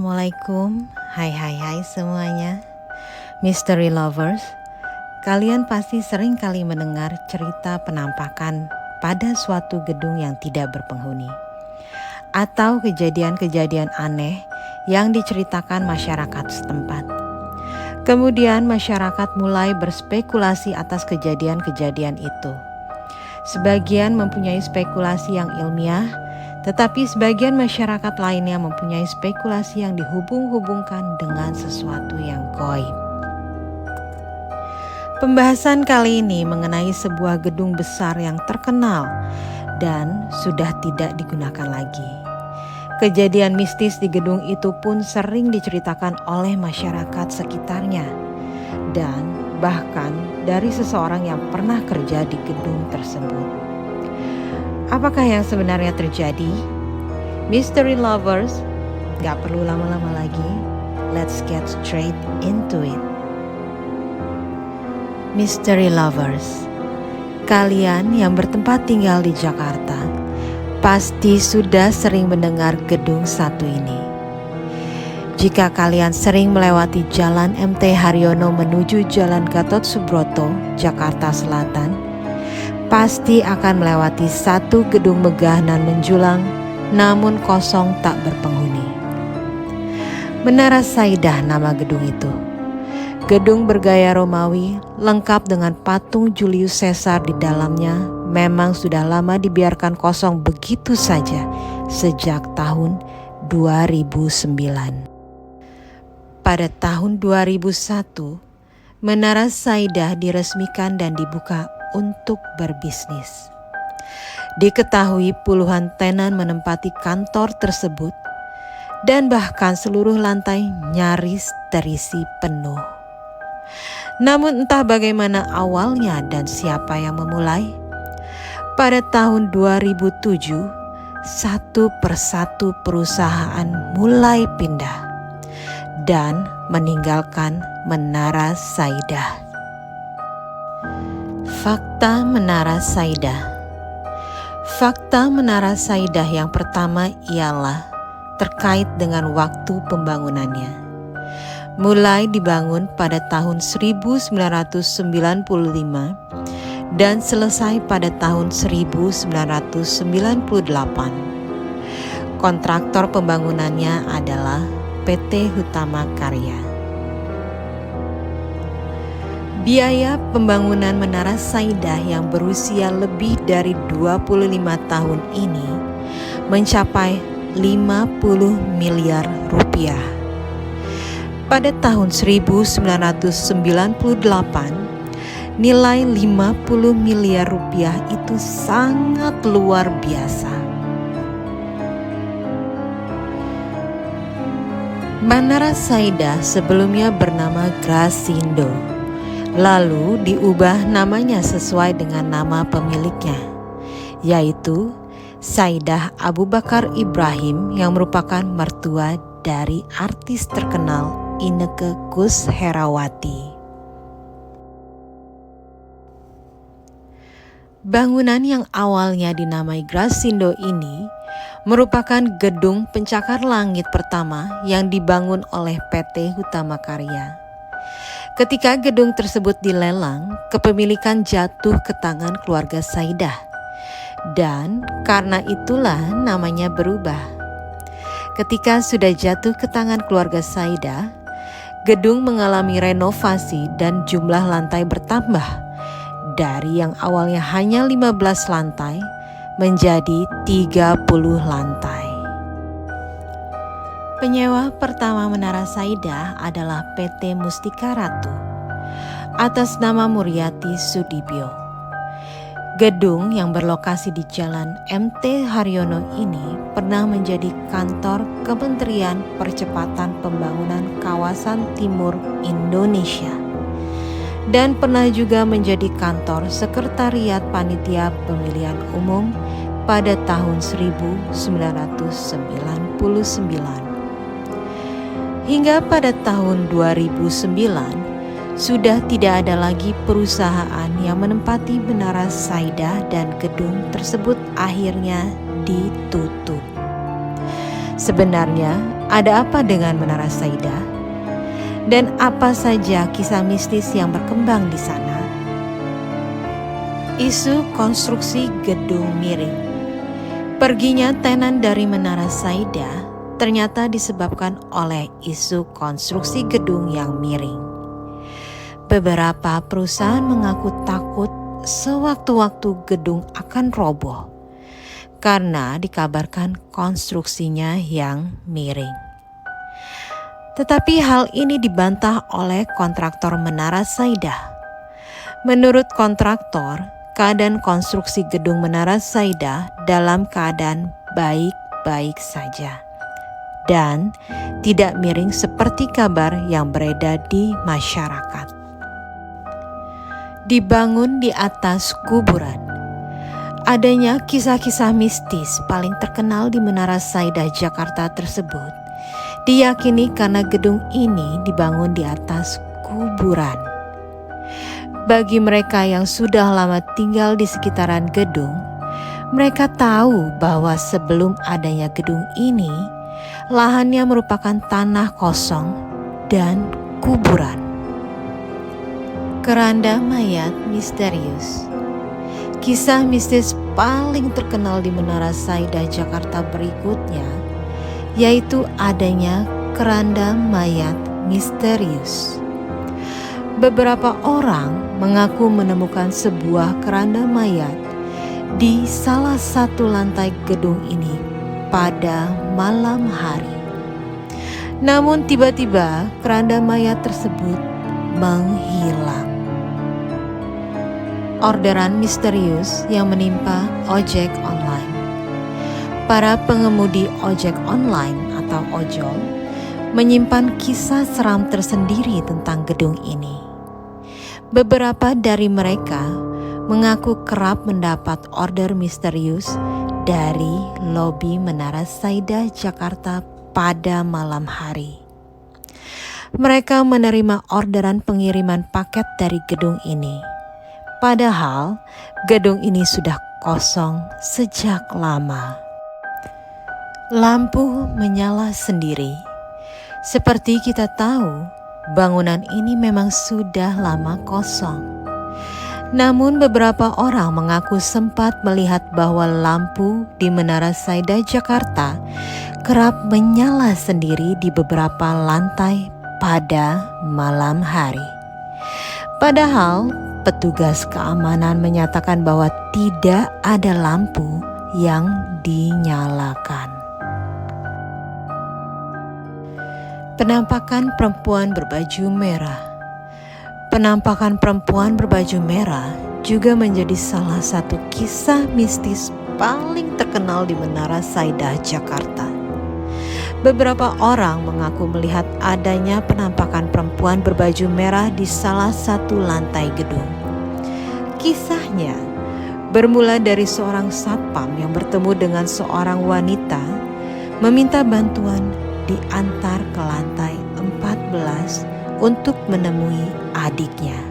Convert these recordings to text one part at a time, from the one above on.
Assalamualaikum, hai semuanya. Mystery lovers, kalian pasti sering kali mendengar cerita penampakan pada suatu gedung yang tidak berpenghuni, atau kejadian-kejadian aneh yang diceritakan masyarakat setempat. Kemudian masyarakat mulai berspekulasi atas kejadian-kejadian itu. Sebagian mempunyai spekulasi yang ilmiah, tetapi sebagian masyarakat lainnya mempunyai spekulasi yang dihubung-hubungkan dengan sesuatu yang gaib. Pembahasan kali ini mengenai sebuah gedung besar yang terkenal dan sudah tidak digunakan lagi. Kejadian mistis di gedung itu pun sering diceritakan oleh masyarakat sekitarnya dan bahkan dari seseorang yang pernah kerja di gedung tersebut. Apakah yang sebenarnya terjadi? Mystery lovers, gak perlu lama-lama lagi. Let's get straight into it. Mystery lovers, kalian yang bertempat tinggal di Jakarta pasti sudah sering mendengar gedung satu ini. Jika kalian sering melewati Jalan MT Haryono menuju Jalan Gatot Subroto, Jakarta Selatan, pasti akan melewati satu gedung megah dan menjulang, namun kosong tak berpenghuni. Menara Saidah nama gedung itu. Gedung bergaya Romawi, lengkap dengan patung Julius Caesar di dalamnya, memang sudah lama dibiarkan kosong begitu saja sejak tahun 2009. Pada tahun 2001, Menara Saidah diresmikan dan dibuka untuk berbisnis. Diketahui puluhan tenan menempati kantor tersebut dan bahkan seluruh lantai nyaris terisi penuh. Namun entah bagaimana awalnya dan siapa yang memulai, pada tahun 2007 satu persatu perusahaan mulai pindah dan meninggalkan Menara Saidah. Fakta Menara Saidah. Fakta Menara Saidah yang pertama ialah terkait dengan waktu pembangunannya. Mulai dibangun pada tahun 1995 dan selesai pada tahun 1998. Kontraktor pembangunannya adalah PT Hutama Karya. Biaya pembangunan Menara Saidah yang berusia lebih dari 25 tahun ini mencapai 50 miliar rupiah. Pada tahun 1998, nilai 50 miliar rupiah itu sangat luar biasa. Menara Saidah sebelumnya bernama Grasindo, lalu diubah namanya sesuai dengan nama pemiliknya, yaitu Saidah Abu Bakar Ibrahim yang merupakan mertua dari artis terkenal Inneke Koesherawati. Bangunan yang awalnya dinamai Grasindo ini merupakan gedung pencakar langit pertama yang dibangun oleh PT Hutama Karya. Ketika gedung tersebut dilelang, kepemilikan jatuh ke tangan keluarga Saidah. Dan karena itulah namanya berubah. Ketika sudah jatuh ke tangan keluarga Saidah, gedung mengalami renovasi dan jumlah lantai bertambah. Dari yang awalnya hanya 15 lantai menjadi 30 lantai. Penyewa pertama Menara Saidah adalah PT Mustika Ratu atas nama Muryati Sudibyo. Gedung yang berlokasi di Jalan MT Haryono ini pernah menjadi kantor Kementerian Percepatan Pembangunan Kawasan Timur Indonesia dan pernah juga menjadi kantor Sekretariat Panitia Pemilihan Umum pada tahun 1999. Hingga pada tahun 2009, sudah tidak ada lagi perusahaan yang menempati Menara Saidah dan gedung tersebut akhirnya ditutup. Sebenarnya ada apa dengan Menara Saida? Dan apa saja kisah mistis yang berkembang di sana? Isu konstruksi gedung miring. Perginya tenan dari Menara Saida ternyata disebabkan oleh isu konstruksi gedung yang miring. Beberapa perusahaan mengaku takut sewaktu-waktu gedung akan roboh karena dikabarkan konstruksinya yang miring. Tetapi hal ini dibantah oleh kontraktor Menara Saida. Menurut kontraktor, keadaan konstruksi gedung Menara Saida dalam keadaan baik-baik saja dan tidak miring seperti kabar yang beredar di masyarakat. Dibangun di atas kuburan. Adanya kisah-kisah mistis paling terkenal di Menara Saida Jakarta tersebut diyakini karena gedung ini dibangun di atas kuburan. Bagi mereka yang sudah lama tinggal di sekitaran gedung, mereka tahu bahwa sebelum adanya gedung ini, lahannya merupakan tanah kosong dan kuburan. Keranda mayat misterius. Kisah mistis paling terkenal di Menara Saida Jakarta berikutnya yaitu adanya keranda mayat misterius. Beberapa orang mengaku menemukan sebuah keranda mayat di salah satu lantai gedung ini pada malam hari. Namun tiba-tiba keranda mayat tersebut menghilang. Orderan misterius yang menimpa ojek online. Para pengemudi ojek online atau ojol menyimpan kisah seram tersendiri tentang gedung ini. Beberapa dari mereka mengaku kerap mendapat order misterius dari lobi Menara Saida Jakarta pada malam hari. Mereka menerima orderan pengiriman paket dari gedung ini. Padahal gedung ini sudah kosong sejak lama. Lampu menyala sendiri. Seperti kita tahu, bangunan ini memang sudah lama kosong. Namun beberapa orang mengaku sempat melihat bahwa lampu di Menara Saida Jakarta kerap menyala sendiri di beberapa lantai pada malam hari. Padahal petugas keamanan menyatakan bahwa tidak ada lampu yang dinyalakan. Penampakan perempuan berbaju merah. Penampakan perempuan berbaju merah juga menjadi salah satu kisah mistis paling terkenal di Menara Saida Jakarta. Beberapa orang mengaku melihat adanya penampakan perempuan berbaju merah di salah satu lantai gedung. Kisahnya bermula dari seorang satpam yang bertemu dengan seorang wanita meminta bantuan diantar ke lantai 14 untuk menemui adiknya.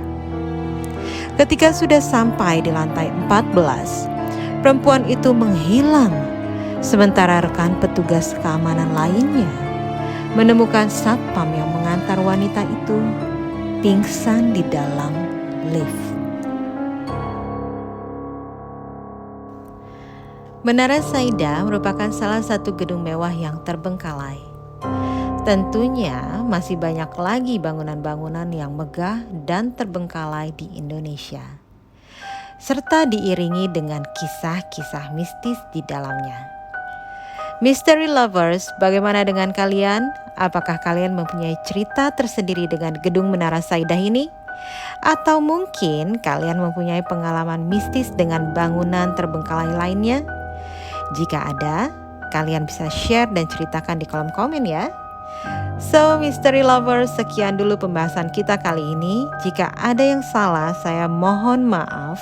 Ketika sudah sampai di lantai 14, perempuan itu menghilang. Sementara rekan petugas keamanan lainnya menemukan satpam yang mengantar wanita itu pingsan di dalam lift. Menara Saida merupakan salah satu gedung mewah yang terbengkalai. Tentunya masih banyak lagi bangunan-bangunan yang megah dan terbengkalai di Indonesia, serta diiringi dengan kisah-kisah mistis di dalamnya. Mystery lovers, bagaimana dengan kalian? Apakah kalian mempunyai cerita tersendiri dengan gedung Menara Saida ini? Atau mungkin kalian mempunyai pengalaman mistis dengan bangunan terbengkalai lainnya? Jika ada, kalian bisa share dan ceritakan di kolom komen ya. So, mystery lovers, sekian dulu pembahasan kita kali ini. Jika ada yang salah, saya mohon maaf.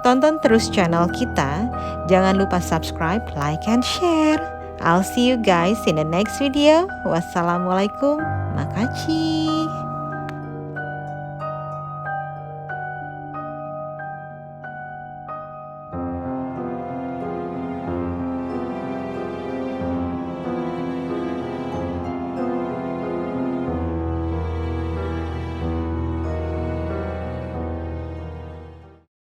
Tonton terus channel kita. Jangan lupa subscribe, like, and share. I'll see you guys in the next video. Wassalamualaikum. Makasih.